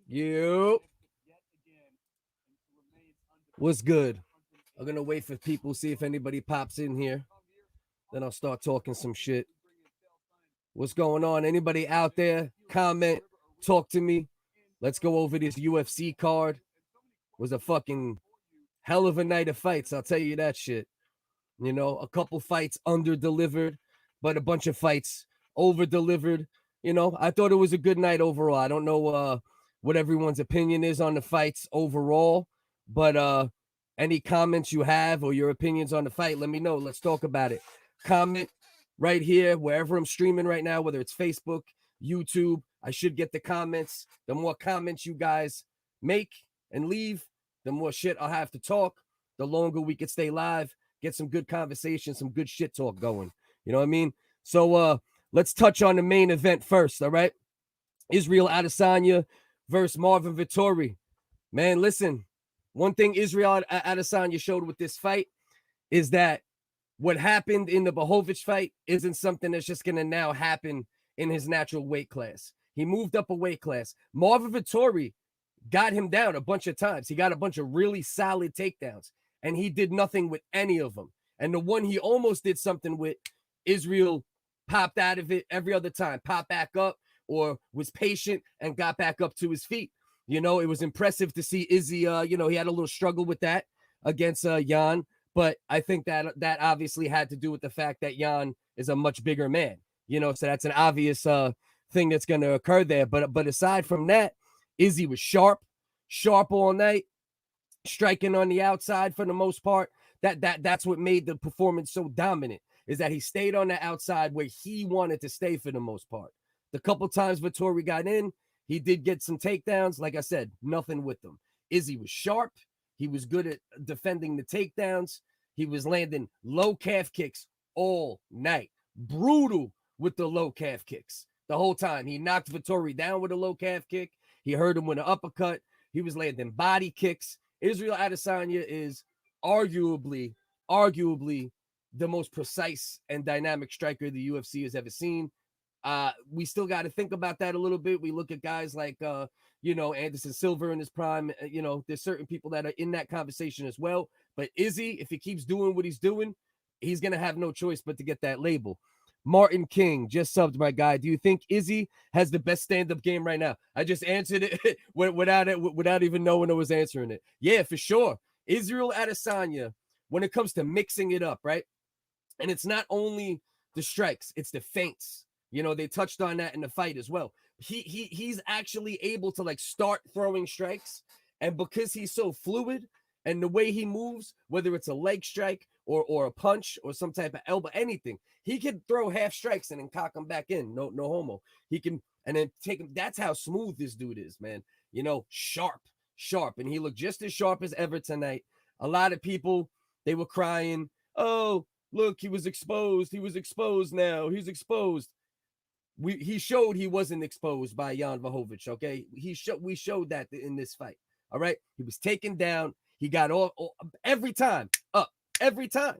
You. What's good? I'm gonna wait for people, see if anybody pops in here. Then I'll start talking some shit. What's going on? Anybody out there? Comment, talk to me. Let's go over this UFC card. Was a fucking hell of a night of fights, I'll tell you that shit. You know, a couple fights under delivered, but a bunch of fights over delivered. You know, I thought it was a good night overall. I don't know what everyone's opinion is on the fights overall, but any comments you have or your opinions on the fight, let me know. Let's talk about it. Comment right here, wherever I'm streaming right now, whether it's Facebook, YouTube. I should get the comments. The more comments you guys make and leave, the more shit I'll have to talk, the longer we could stay live, get some good conversation, some good shit talk going. You know what I mean? So let's touch on the main event first, all right? Israel Adesanya versus Marvin Vetorri. Man, listen, one thing Israel Adesanya showed with this fight is that what happened in the Blachowicz fight isn't something that's just going to now happen in his natural weight class. He moved up a weight class. Marvin Vetorri got him down a bunch of times. He got a bunch of really solid takedowns, and he did nothing with any of them. And the one he almost did something with, Israel popped out of it every other time, popped back up, or was patient and got back up to his feet. You know, it was impressive to see Izzy, he had a little struggle with that against Jan, but I think that obviously had to do with the fact that Jan is a much bigger man, you know, so that's an obvious thing that's going to occur there. But aside from that, Izzy was sharp all night, striking on the outside for the most part. That's what made the performance so dominant, is that he stayed on the outside where he wanted to stay for the most part. The couple times Vetorri got in, he did get some takedowns. Like I said, nothing with them. Izzy was sharp. He was good at defending the takedowns. He was landing low calf kicks all night. Brutal with the low calf kicks the whole time. He knocked Vetorri down with a low calf kick. He hurt him with an uppercut. He was landing body kicks. Israel Adesanya is arguably the most precise and dynamic striker the UFC has ever seen. We still got to think about that a little bit. We look at guys like, Anderson Silva in his prime. There's certain people that are in that conversation as well. But Izzy, if he keeps doing what he's doing, he's going to have no choice but to get that label. Martin King just subbed, my guy. Do you think Izzy has the best stand-up game right now? I just answered it without even knowing I was answering it. Yeah, for sure. Israel Adesanya, when it comes to mixing it up, right? And it's not only the strikes, it's the feints. You know, they touched on that in the fight as well. He's actually able to like start throwing strikes, and because he's so fluid and the way he moves, whether it's a leg strike or a punch or some type of elbow, anything, he can throw half strikes and then cock them back in. No homo. He can, and then take them. That's how smooth this dude is, man. You know, sharp, and he looked just as sharp as ever tonight. A lot of people, they were crying, oh, look, he was exposed. He was exposed now. He's exposed. He showed he wasn't exposed by Jan Blachowicz, okay? We showed that in this fight, all right? He was taken down. He got all every time, up, every time.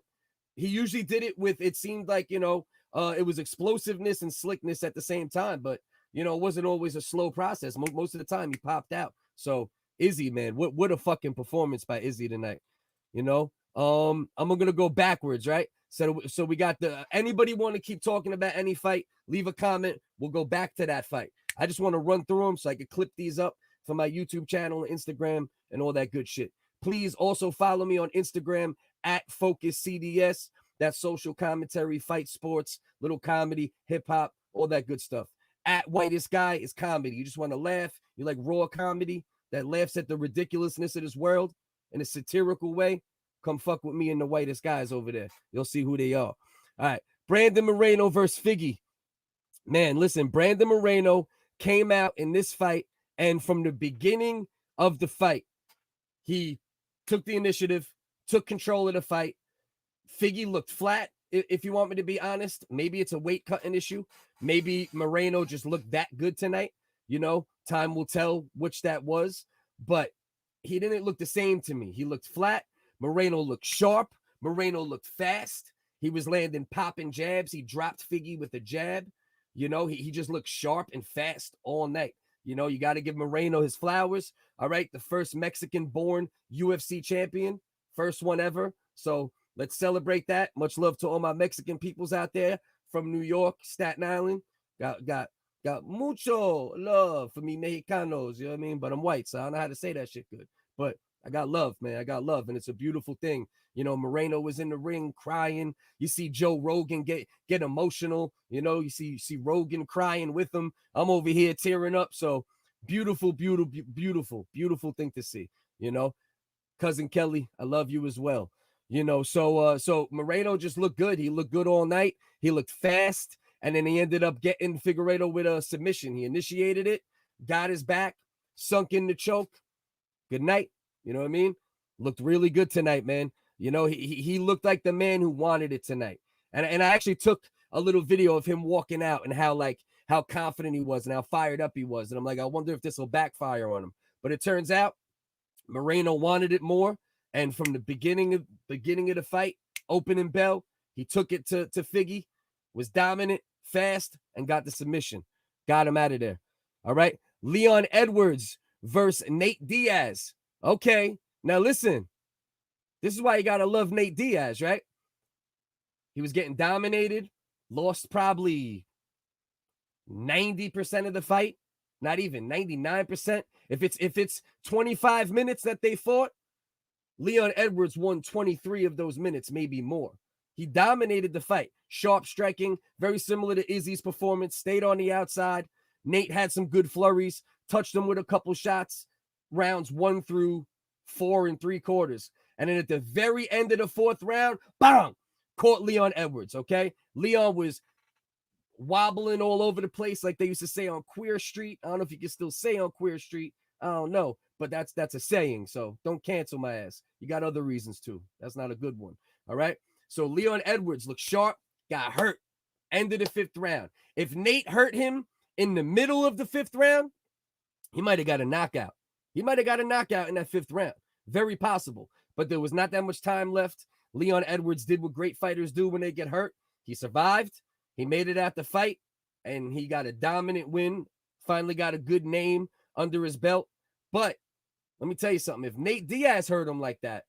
He usually did it with, it seemed like, it was explosiveness and slickness at the same time, but, it wasn't always a slow process. Most of the time, he popped out. So, Izzy, man, what a fucking performance by Izzy tonight, I'm going to go backwards, right? So we got anybody want to keep talking about any fight, leave a comment. We'll go back to that fight. I just want to run through them so I can clip these up for my YouTube channel and Instagram and all that good shit. Please also follow me on Instagram at Focus CDS. That's social commentary, fight sports, little comedy, hip hop, all that good stuff. At Whitest Guy is comedy. You just want to laugh. You like raw comedy that laughs at the ridiculousness of this world in a satirical way. Come fuck with me and the Whitest Guys over there. You'll see who they are. All right. Brandon Moreno versus Figgy. Man, listen, Brandon Moreno came out in this fight, and from the beginning of the fight, he took the initiative, took control of the fight. Figgy looked flat, if you want me to be honest. Maybe it's a weight cutting issue. Maybe Moreno just looked that good tonight. Time will tell which that was. But he didn't look the same to me. He looked flat. Moreno looked sharp. Moreno looked fast. He was landing popping jabs. He dropped Figgy with a jab. He just looked sharp and fast all night. You know, you got to give Moreno his flowers. All right, the first Mexican-born UFC champion, first one ever. So let's celebrate that. Much love to all my Mexican peoples out there from New York, Staten Island. Got mucho love for me Mexicanos, you know what I mean? But I'm white, so I don't know how to say that shit good. But I got love, man. I got love, and it's a beautiful thing. You know, Moreno was in the ring crying. You see Joe Rogan get emotional. You know, you see Rogan crying with him. I'm over here tearing up. So beautiful, beautiful, beautiful, beautiful thing to see. You know, Cousin Kelly, I love you as well. You know, so Moreno just looked good. He looked good all night. He looked fast, and then he ended up getting Figueiredo with a submission. He initiated it, got his back, sunk in the choke. Good night. You know what I mean? Looked really good tonight, man. You know, he looked like the man who wanted it tonight. And I actually took a little video of him walking out and how confident he was and how fired up he was. And I'm like, I wonder if this will backfire on him. But it turns out Moreno wanted it more. And from the beginning of the fight, opening bell, he took it to Figgy, was dominant, fast, and got the submission. Got him out of there. All right. Leon Edwards versus Nate Diaz. Okay. Now listen. This is why you got to love Nate Diaz, right? He was getting dominated, lost probably 90% of the fight, not even 99%. If it's 25 minutes that they fought, Leon Edwards won 23 of those minutes, maybe more. He dominated the fight. Sharp striking, very similar to Izzy's performance, stayed on the outside. Nate had some good flurries, touched him with a couple shots, rounds 1 through 4 3/4. And then at the very end of the 4th round, bang, caught Leon Edwards, okay? Leon was wobbling all over the place like they used to say on Queer Street. I don't know if you can still say on Queer Street. I don't know, but that's a saying, so don't cancel my ass. You got other reasons too. That's not a good one, all right? So Leon Edwards looked sharp, got hurt, end of the 5th round. If Nate hurt him in the middle of the 5th round, he might have got a knockout. He might have got a knockout in that 5th round. Very possible. But there was not that much time left. Leon Edwards did what great fighters do when they get hurt. He survived. He made it out the fight, and he got a dominant win. Finally got a good name under his belt. But let me tell you something. If Nate Diaz hurt him like that,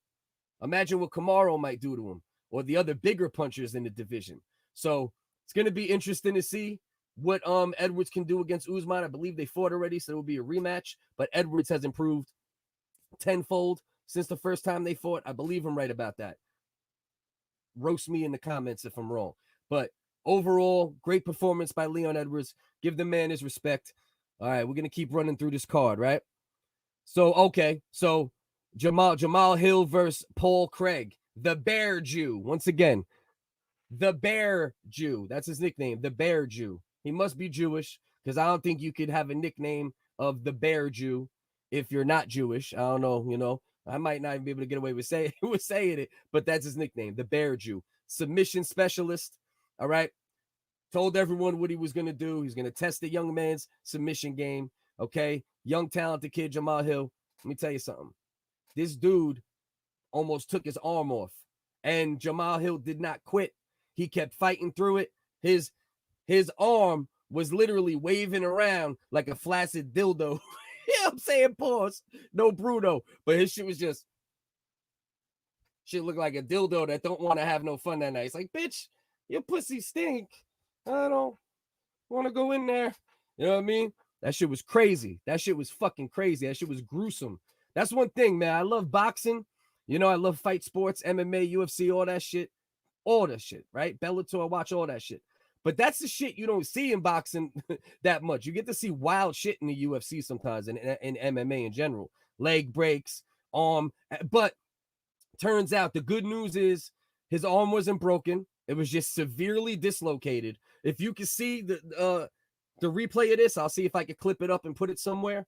imagine what Kamaru might do to him or the other bigger punchers in the division. So it's going to be interesting to see what Edwards can do against Usman. I believe they fought already, so it will be a rematch. But Edwards has improved tenfold since the first time they fought. I believe I'm right about that. Roast me in the comments if I'm wrong. But overall, great performance by Leon Edwards. Give the man his respect. All right, we're going to keep running through this card, right? So, okay. So, Jamal Hill versus Paul Craig. The Bear Jew. Once again, the Bear Jew. That's his nickname, the Bear Jew. He must be Jewish because I don't think you could have a nickname of the Bear Jew if you're not Jewish. I don't know, you know. I might not even be able to get away with saying it, but that's his nickname, the Bear Jew. Submission specialist, all right? Told everyone what he was going to do. He's going to test the young man's submission game, okay? Young, talented kid, Jamal Hill. Let me tell you something. This dude almost took his arm off, and Jamal Hill did not quit. He kept fighting through it. His arm was literally waving around like a flaccid dildo. Yeah, I'm saying pause. No Bruno. But his shit was just, shit looked like a dildo that don't want to have no fun that night. It's like, bitch, your pussy stink. I don't want to go in there. You know what I mean? That shit was crazy. That shit was fucking crazy. That shit was gruesome. That's one thing, man. I love boxing. You know, I love fight sports, MMA, UFC, all that shit. All that shit, right? Bellator, I watch all that shit. But that's the shit you don't see in boxing that much. You get to see wild shit in the UFC sometimes and in MMA in general. Leg breaks, arm. But turns out the good news is his arm wasn't broken. It was just severely dislocated. If you can see the replay of this, I'll see if I can clip it up and put it somewhere.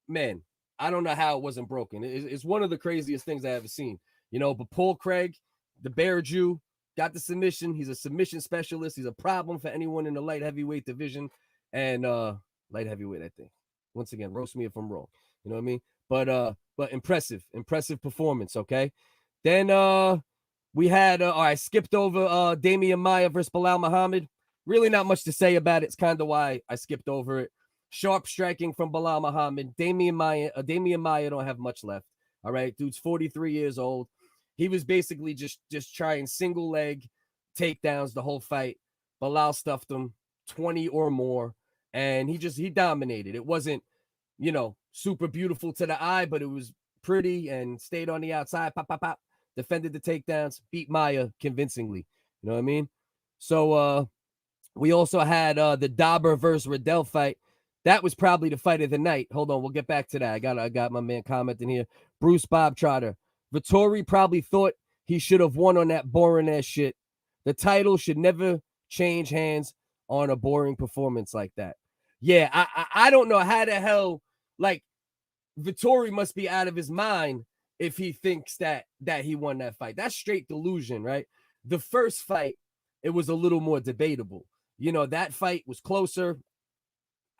Man, I don't know how it wasn't broken. It's one of the craziest things I ever seen. You know, but Paul Craig, the Bear Jew, got the submission. He's a submission specialist. He's a problem for anyone in the light heavyweight division. And light heavyweight, I think. Once again, roast me if I'm wrong. You know what I mean? But impressive performance, okay? Then we had I skipped over Damian Maia versus Bilal Muhammad. Really not much to say about it. It's kind of why I skipped over it. Sharp striking from Bilal Muhammad. Damian Maya don't have much left. All right, dude's 43 years old. He was basically just trying single leg takedowns the whole fight. Bilal stuffed him 20 or more, and he dominated. It wasn't, super beautiful to the eye, but it was pretty and stayed on the outside. Pop, pop, pop. Defended the takedowns, beat Maya convincingly. You know what I mean? So we also had the Dauber versus Riddell fight. That was probably the fight of the night. Hold on, we'll get back to that. I got my man commenting here. Bruce Bob Trotter. Vettori probably thought he should have won on that boring ass shit. The title should never change hands on a boring performance like that. Yeah, I don't know how the hell, like, Vettori must be out of his mind if he thinks that he won that fight. That's straight delusion, right? The first fight, it was a little more debatable. That fight was closer.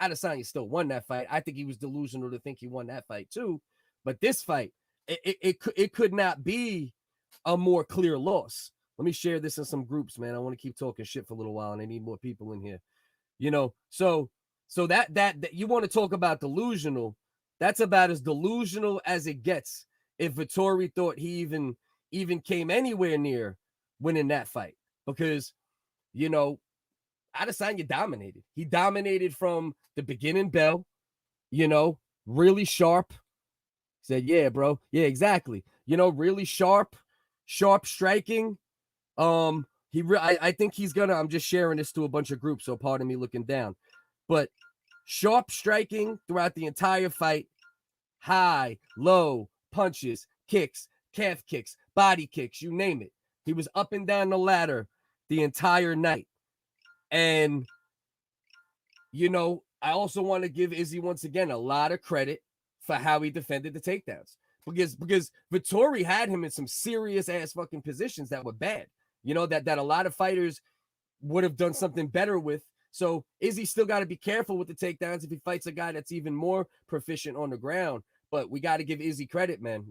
Adesanya still won that fight. I think he was delusional to think he won that fight too. But this fight, it could not be a more clear loss. Let me share this in some groups, man. I want to keep talking shit for a little while, and I need more people in here. So that you want to talk about delusional. That's about as delusional as it gets. If Vettori thought he even came anywhere near winning that fight, because Adesanya dominated. He dominated from the beginning bell, really sharp. Said, yeah, bro. Yeah, exactly. Really sharp striking. I think he's gonna, I'm just sharing this to a bunch of groups, so pardon me looking down. But sharp striking throughout the entire fight. High, low, punches, kicks, calf kicks, body kicks, you name it. He was up and down the ladder the entire night. And, I also want to give Izzy once again a lot of credit for how he defended the takedowns. Because Vettori had him in some serious ass fucking positions that were bad. That a lot of fighters would have done something better with. So Izzy still got to be careful with the takedowns if he fights a guy that's even more proficient on the ground. But we got to give Izzy credit, man.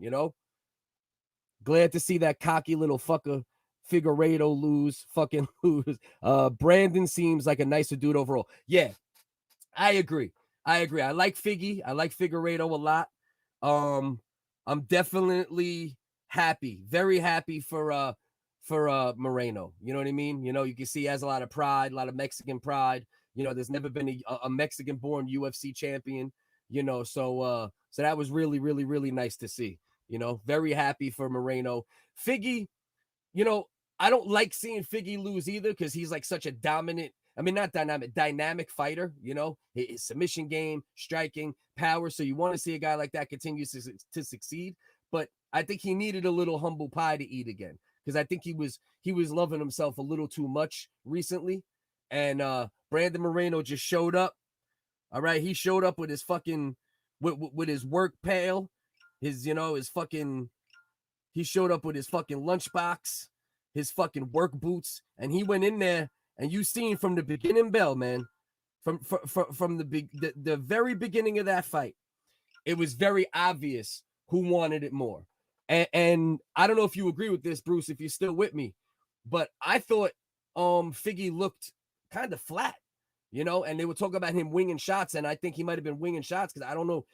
Glad to see that cocky little fucker Figueiredo fucking lose. Brandon seems like a nicer dude overall. Yeah, I agree. I like Figgy. I like Figueiredo a lot. I'm definitely happy, very happy for Moreno. You know what I mean? You can see he has a lot of pride, a lot of Mexican pride. There's never been a Mexican-born UFC champion. So that was really, really, really nice to see. Very happy for Moreno. Figgy, I don't like seeing Figgy lose either because he's like such a dynamic fighter, his submission game, striking, power. So you want to see a guy like that continue to succeed. But I think he needed a little humble pie to eat again, because I think he was loving himself a little too much recently. And Brandon Moreno just showed up. All right, he showed up with his fucking with his work pail, he showed up with his fucking lunchbox, his fucking work boots, and he went in there. And you seen from the beginning bell, man, from the very beginning of that fight, it was very obvious who wanted it more. And I don't know if you agree with this, Bruce, if you're still with me, but I thought Figgy looked kind of flat, and they would talk about him winging shots, and I think he might have been winging shots because I don't know.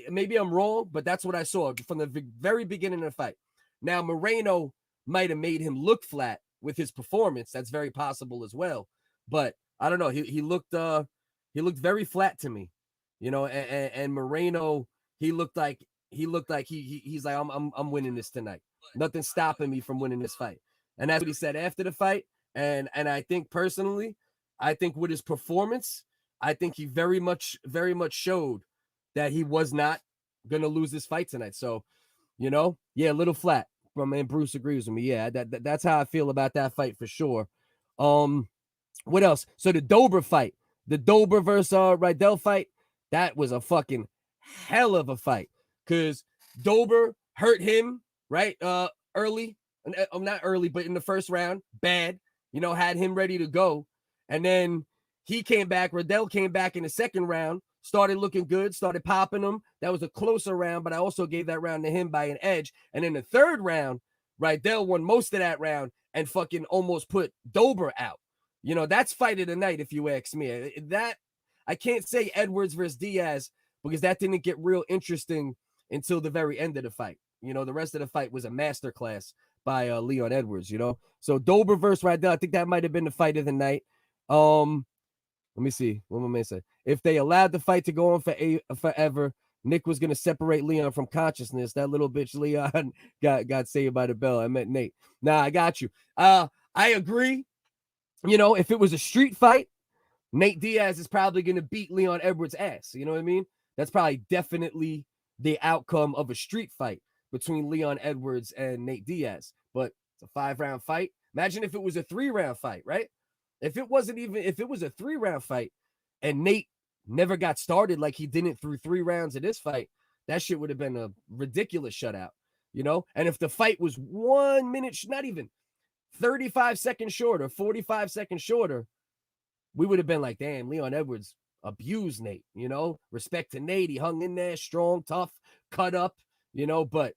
Maybe I'm wrong, but that's what I saw from the very beginning of the fight. Now, Moreno might have made him look flat with his performance. That's very possible as well. But I don't know. He looked very flat to me, and Moreno, he looked like he's like, I'm winning this tonight. Nothing's stopping me from winning this fight. And that's what he said after the fight. And I think personally, with his performance, I think he very much showed that he was not gonna lose this fight tonight. So, a little flat. And Bruce agrees with me. Yeah, that's how I feel about that fight for sure. What else? So the Dauber fight, the Dauber versus Riddell fight, that was a fucking hell of a fight because Dauber hurt him right early, not early, but in the first round, bad. Had him ready to go, and then he came back. Riddell came back in the second round, started looking good, started popping him. That was a closer round, but I also gave that round to him by an edge. And in the third round, Riddell won most of that round and fucking almost put Dauber out. That's fight of the night, if you ask me. That I can't say Edwards versus Diaz because that didn't get real interesting until the very end of the fight. You know, the rest of the fight was a masterclass by Leon Edwards, you know. So Dober versus Rydell, I think that might have been the fight of the night. Let me see. What my man say? If they allowed the fight to go on forever, Nick was going to separate Leon from consciousness. That little bitch Leon got saved by the bell. I meant Nate. Nah, I got you. I agree. You know, if it was a street fight, Nate Diaz is probably going to beat Leon Edwards' ass. You know what I mean? That's probably definitely the outcome of a street fight between Leon Edwards and Nate Diaz. But it's a 5-round fight. Imagine if it was a 3-round fight, right? If it was a 3-round fight and Nate never got started like he didn't through 3 rounds of this fight, that shit would have been a ridiculous shutout, you know? And if the fight was 1 minute, not even 35 seconds shorter, 45 seconds shorter, we would have been like, damn, Leon Edwards abused Nate, you know? Respect to Nate. He hung in there, strong, tough, cut up, you know, but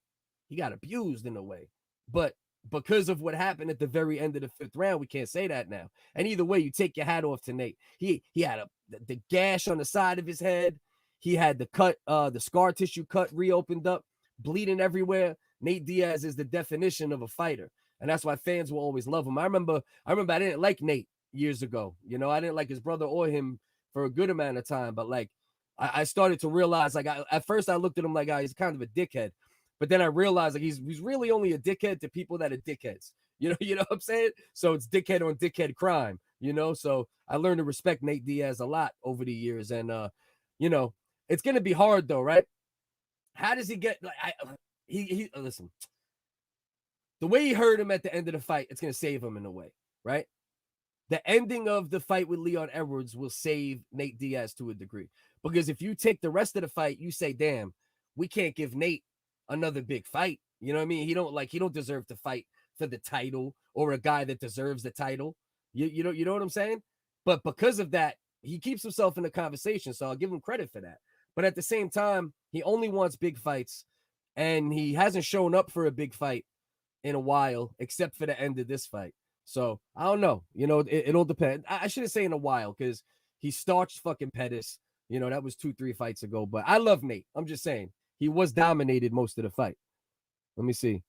he got abused in a way. But because of what happened at the very end of the 5th round, we can't say that now. And either way, you take your hat off to Nate. He had the gash on the side of his head. He had the cut, the scar tissue cut reopened up, bleeding everywhere. Nate Diaz is the definition of a fighter. And that's why fans will always love him. I remember I didn't like Nate years ago. You know, I didn't like his brother or him for a good amount of time. But like, I started to realize, like, at first I looked at him like, he's kind of a dickhead. But then I realized like he's really only a dickhead to people that are dickheads. You know what I'm saying? So it's dickhead on dickhead crime, you know? So I learned to respect Nate Diaz a lot over the years. And, you know, it's going to be hard though, right? How does he get, like, listen, the way he hurt him at the end of the fight, it's going to save him in a way, right? The ending of the fight with Leon Edwards will save Nate Diaz to a degree. Because if you take the rest of the fight, you say, damn, we can't give Nate another big fight. You know what I mean? He don't deserve to fight for the title or a guy that deserves the title. You know what I'm saying? But because of that, he keeps himself in the conversation. So I'll give him credit for that. But at the same time, he only wants big fights, and he hasn't shown up for a big fight in a while, except for the end of this fight. So I don't know. You know, it'll depend. I shouldn't say in a while because he starched fucking Pettis. You know, that was 2-3 fights ago. But I love Nate. I'm just saying. He was dominated most of the fight. Let me see.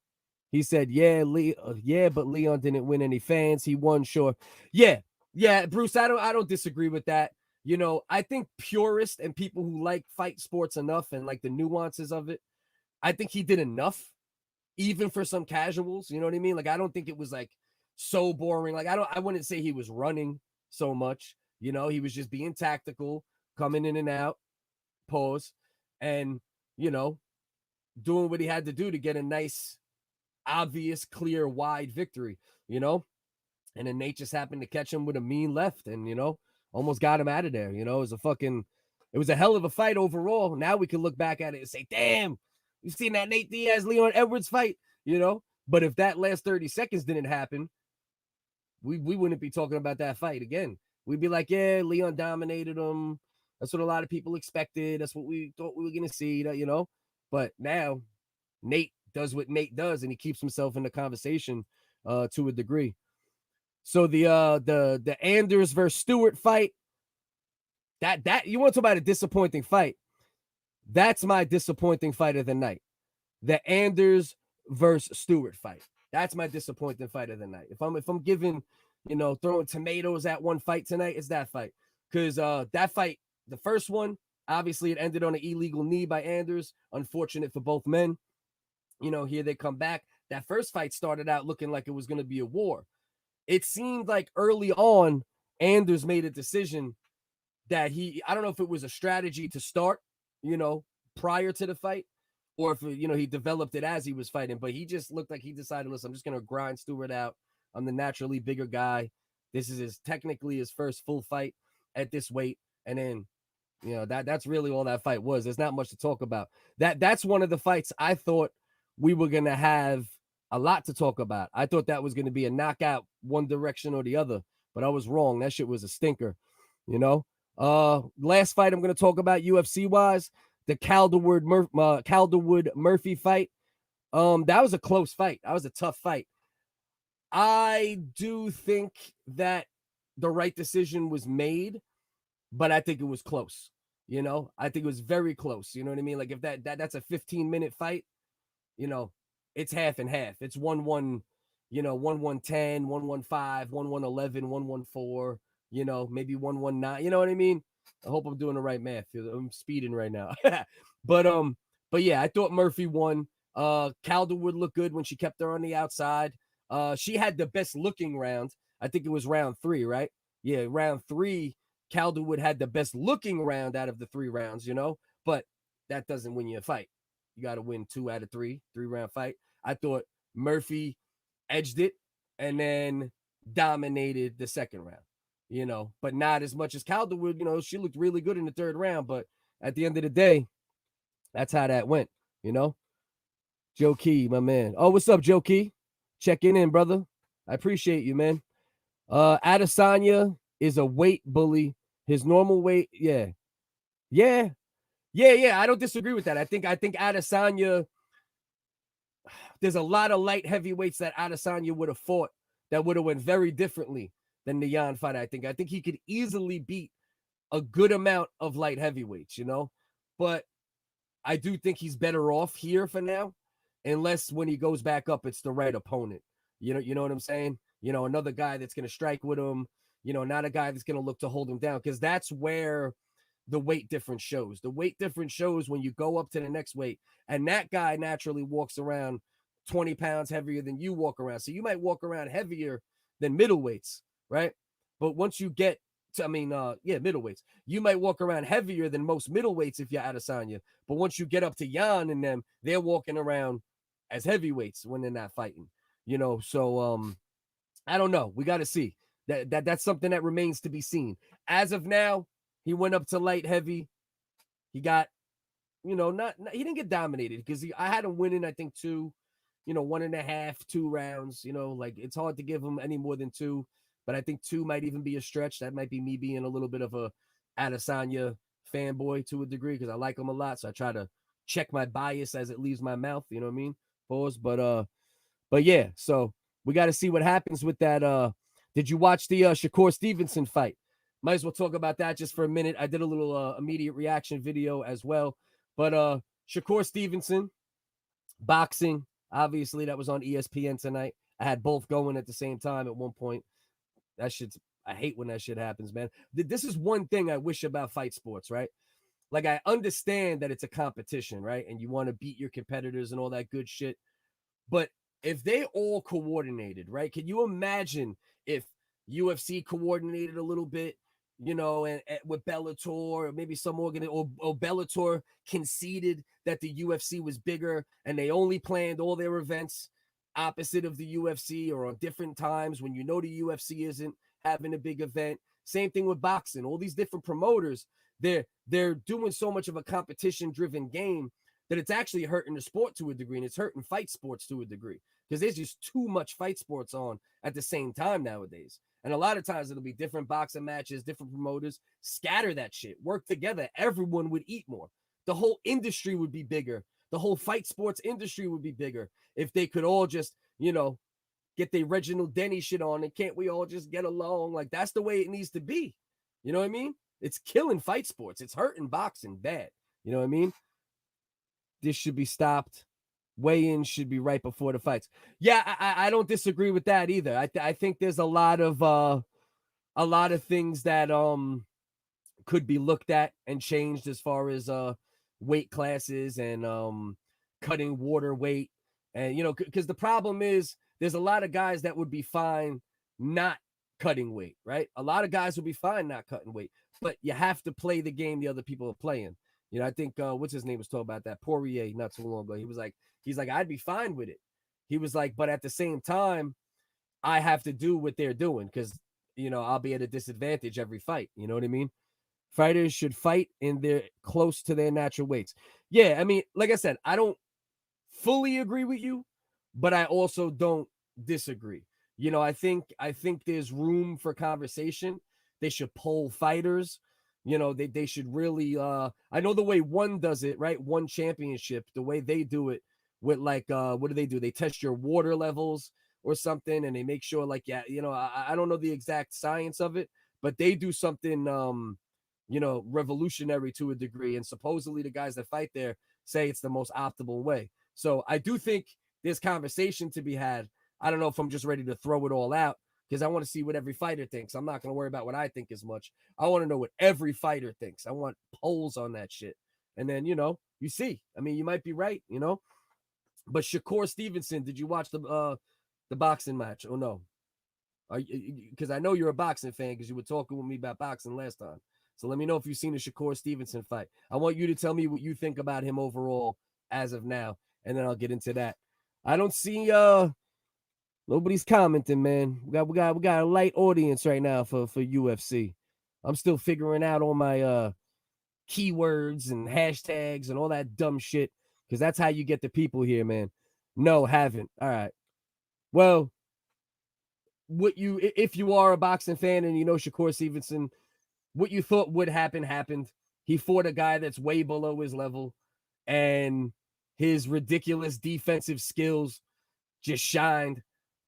He said, yeah, but Leon didn't win any fans. He won, sure. Yeah, Bruce, I don't disagree with that. You know, I think purists and people who like fight sports enough and like the nuances of it, I think he did enough, even for some casuals. You know what I mean? Like, I don't think it was like so boring. Like, I wouldn't say he was running so much. You know, he was just being tactical, coming in and out, pause, and you know, doing what he had to do to get a nice, obvious, clear, wide victory, you know? And then Nate just happened to catch him with a mean left and, you know, almost got him out of there. You know, it was a hell of a fight overall. Now we can look back at it and say, damn, you've seen that Nate Diaz, Leon Edwards fight, you know? But if that last 30 seconds didn't happen, we wouldn't be talking about that fight again. We'd be like, yeah, Leon dominated him. That's what a lot of people expected. That's what we thought we were going to see, you know? But now Nate does what Nate does, and he keeps himself in the conversation to a degree. So the Anders versus Stewart fight, that you want to talk about a disappointing fight? That's my disappointing fight of the night. The Anders versus Stewart fight. That's my disappointing fight of the night. If I'm giving, you know, throwing tomatoes at one fight tonight, it's that fight. Because that fight, the first one, obviously it ended on an illegal knee by Anders. Unfortunate for both men. You know, here they come back. That first fight started out looking like it was going to be a war. It seemed like early on, Anders made a decision that I don't know if it was a strategy to start, you know, prior to the fight, or if, you know, he developed it as he was fighting, but he just looked like he decided, listen, I'm just going to grind Stewart out. I'm the naturally bigger guy. This is technically his first full fight at this weight. And then, you know, that's really all that fight was. There's not much to talk about. That's one of the fights I thought we were going to have a lot to talk about. I thought that was going to be a knockout one direction or the other, but I was wrong. That shit was a stinker, you know? Last fight I'm going to talk about UFC wise, the Calderwood Murphy fight. That was a close fight. That was a tough fight. I do think that the right decision was made. but I think it was close. You know, I think it was very close. You know what I mean? Like if that's a 15-minute fight, you know, it's half and half. It's 1-1, you know, 1-1-10, 1-1-5, 1-1-11, 1-1-4, you know, maybe 1-1-9. You know what I mean? I hope I'm doing the right math. I'm speeding right now. but but yeah, I thought Murphy won. Calderwood looked good when she kept her on the outside. She had the best looking round. I think it was round 3, right? Yeah, round 3, Calderwood had the best looking round out of the 3 rounds, you know, but that doesn't win you a fight. You got to win 2 out of 3, 3-round fight. I thought Murphy edged it and then dominated the second round, you know, but not as much as Calderwood. You know, she looked really good in the 3rd round, but at the end of the day, that's how that went, you know. Joe Key, my man. Oh, what's up, Joe Key? Checking in, brother. I appreciate you, man. Adesanya is a weight bully. His normal weight, yeah. Yeah. I don't disagree with that. I think Adesanya, there's a lot of light heavyweights that Adesanya would have fought that would have went very differently than the Yan fight. I think he could easily beat a good amount of light heavyweights, you know. But I do think he's better off here for now, unless when he goes back up, it's the right opponent. You know what I'm saying? You know, another guy that's going to strike with him. You know, not a guy that's going to look to hold him down, because that's where the weight difference shows. The weight difference shows when you go up to the next weight, and that guy naturally walks around 20 pounds heavier than you walk around. So you might walk around heavier than middleweights, right? But once you get to, middleweights, you might walk around heavier than most middleweights if you're Adesanya. But once you get up to Yan and them, they're walking around as heavyweights when they're not fighting, you know? So, I don't know. We got to see. That's something that remains to be seen. As of now, he went up to light heavy. He got, you know, he didn't get dominated, because I had him winning, I think 2, 1.5, 2 rounds. You know, like it's hard to give him any more than 2, but I think 2 might even be a stretch. That might be me being a little bit of a Adesanya fanboy to a degree, because I like him a lot. So I try to check my bias as it leaves my mouth. You know what I mean? Pause. But yeah. So we got to see what happens with that. Did you watch the Shakur Stevenson fight? Might as well talk about that just for a minute. I did a little immediate reaction video as well. But Shakur Stevenson, boxing, obviously that was on ESPN tonight. I had both going at the same time at one point. I hate when that shit happens, man. This is one thing I wish about fight sports, right? Like, I understand that it's a competition, right? And you want to beat your competitors and all that good shit. But if they all coordinated, right? Can you imagine if UFC coordinated a little bit, you know, and with Bellator, or maybe some or Bellator conceded that the UFC was bigger and they only planned all their events opposite of the UFC or on different times when you know the UFC isn't having a big event. Same thing with boxing. All these different promoters, they're doing so much of a competition-driven game that it's actually hurting the sport to a degree, and it's hurting fight sports to a degree, because there's just too much fight sports on at the same time nowadays. And a lot of times it'll be different boxing matches, different promoters, scatter that shit, work together. Everyone would eat more. The whole industry would be bigger. The whole fight sports industry would be bigger if they could all just, you know, get the Reginald Denny shit on, and can't we all just get along? Like, that's the way it needs to be. You know what I mean? It's killing fight sports. It's hurting boxing bad. You know what I mean? This should be stopped. Weigh-in should be right before the fights. Yeah, I don't disagree with that either. I think there's a lot of things that could be looked at and changed as far as weight classes and cutting water weight. And, you know, because the problem is there's a lot of guys that would be fine not cutting weight, right? A lot of guys would be fine not cutting weight, but you have to play the game the other people are playing. You know, I think what's his name was talking about that, Poirier, not too long ago. He's like, I'd be fine with it. He was like, but at the same time, I have to do what they're doing, because, you know, I'll be at a disadvantage every fight. You know what I mean? Fighters should fight in their close to their natural weights. Yeah, I mean, like I said, I don't fully agree with you, but I also don't disagree. You know, I think there's room for conversation. They should poll fighters. You know, they should really I know the way one does it, right? One championship, the way they do it with like what do? They test your water levels or something, and they make sure, like, yeah, you know, I don't know the exact science of it, but they do something revolutionary to a degree. And supposedly the guys that fight there say it's the most optimal way. So I do think there's conversation to be had. I don't know if I'm just ready to throw it all out because I want to see what every fighter thinks. I'm not going to worry about what I think as much. I want to know what every fighter thinks. I want polls on that shit. And then, you see. I mean, you might be right, But Shakur Stevenson, did you watch the boxing match? Oh, no. Because I know you're a boxing fan because you were talking with me about boxing last time. So let me know if you've seen the Shakur Stevenson fight. I want you to tell me what you think about him overall as of now, and then I'll get into that. I don't see nobody's commenting, man. We got a light audience right now for UFC. I'm still figuring out all my keywords and hashtags and all that dumb shit because that's how you get the people here, man. No, haven't. All right. Well, if you are a boxing fan and you know Shakur Stevenson, what you thought would happen happened. He fought a guy that's way below his level, and his ridiculous defensive skills just shined.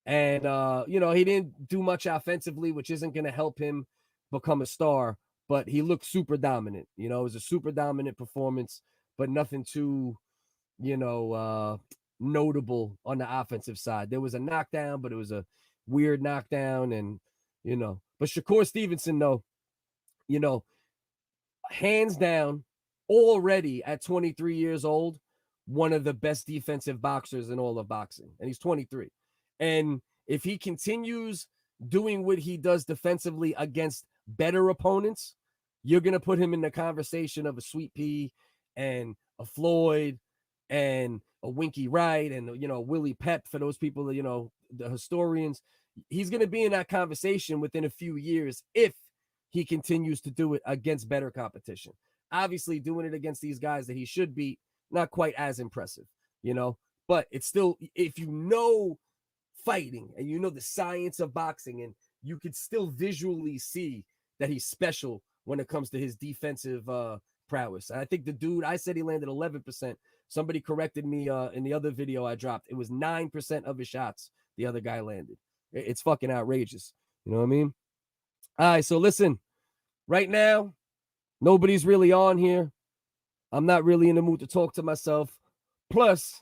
And he didn't do much offensively, which isn't going to help him become a star, but he looked super dominant. It was a super dominant performance, but nothing too, notable on the offensive side. There was a knockdown, but it was a weird knockdown, and but Shakur Stevenson, though, hands down, already at 23 years old, one of the best defensive boxers in all of boxing, and he's 23. And if he continues doing what he does defensively against better opponents, you're going to put him in the conversation of a Sweet Pea and a Floyd and a Winky Wright and, Willie Pep for those people, the historians. He's going to be in that conversation within a few years if he continues to do it against better competition. Obviously, doing it against these guys that he should beat, not quite as impressive, but it's still, if you know fighting and you know the science of boxing, and you could still visually see that he's special when it comes to his defensive prowess. And I think the dude, I said he landed 11%. Somebody corrected me in the other video I dropped. It was 9% of his shots the other guy landed. It's fucking outrageous. You know what I mean? All right, so listen, right now, nobody's really on here. I'm not really in the mood to talk to myself. Plus,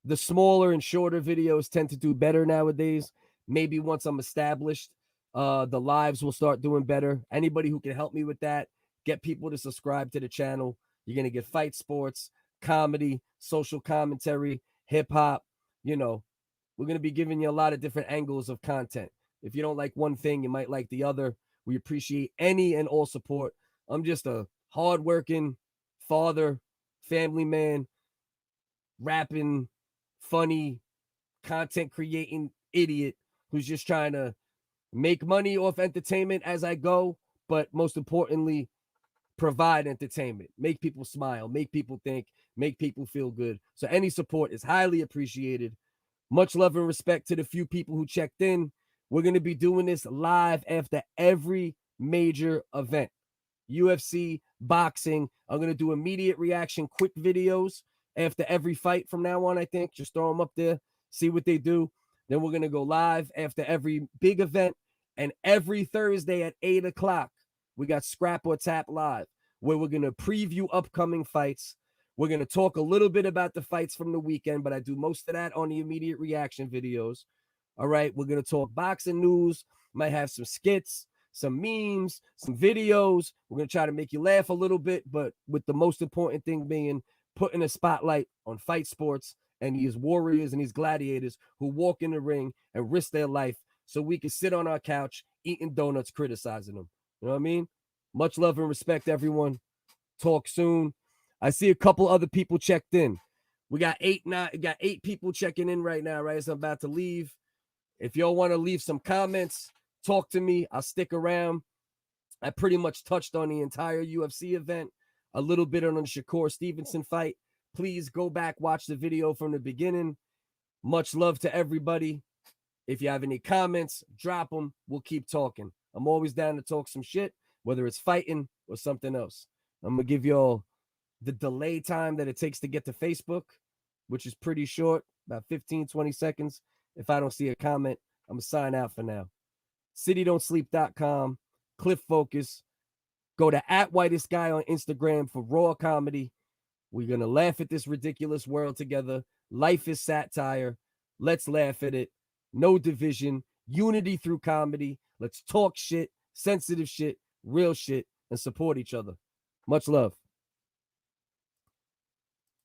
the smaller and shorter videos tend to do better nowadays. Maybe once I'm established, the lives will start doing better. Anybody who can help me with that, get people to subscribe to the channel. You're going to get fight sports, comedy, social commentary, hip hop. We're going to be giving you a lot of different angles of content. If you don't like one thing, you might like the other. We appreciate any and all support. I'm just a hardworking father, family man, rapping, funny, content creating idiot who's just trying to make money off entertainment as I go, but most importantly, provide entertainment, make people smile, make people think, make people feel good. So any support is highly appreciated. Much love and respect to the few people who checked in. We're going to be doing this live after every major event. UFC, boxing. I'm going to do immediate reaction, quick videos after every fight from now on, I think. Just throw them up there, see what they do. Then we're going to go live after every big event. And every Thursday at 8 o'clock, we got Scrap or Tap Live, where we're going to preview upcoming fights. We're going to talk a little bit about the fights from the weekend, but I do most of that on the immediate reaction videos. All right, we're going to talk boxing news. Might have some skits, some memes, some videos. We're going to try to make you laugh a little bit, but with the most important thing being putting a spotlight on fight sports and these warriors and these gladiators who walk in the ring and risk their life so we can sit on our couch eating donuts, criticizing them. You know what I mean? Much love and respect, everyone. Talk soon. I see a couple other people checked in. We got eight people checking in right now, right? As I'm about to leave. If y'all want to leave some comments, talk to me. I'll stick around. I pretty much touched on the entire UFC event, a little bit on the Shakur Stevenson fight. Please go back, watch the video from the beginning. Much love to everybody. If you have any comments, drop them. We'll keep talking. I'm always down to talk some shit, whether it's fighting or something else. I'm going to give y'all the delay time that it takes to get to Facebook, which is pretty short, about 15, 20 seconds. If I don't see a comment, I'm going to sign out for now. CityDon'tSleep.com, Cliff Focus, Go to @whitestguy on Instagram for raw comedy. We're going to laugh at this ridiculous world together. Life is satire. Let's laugh at it. No division. Unity through comedy. Let's talk shit, sensitive shit, real shit, and support each other. Much love.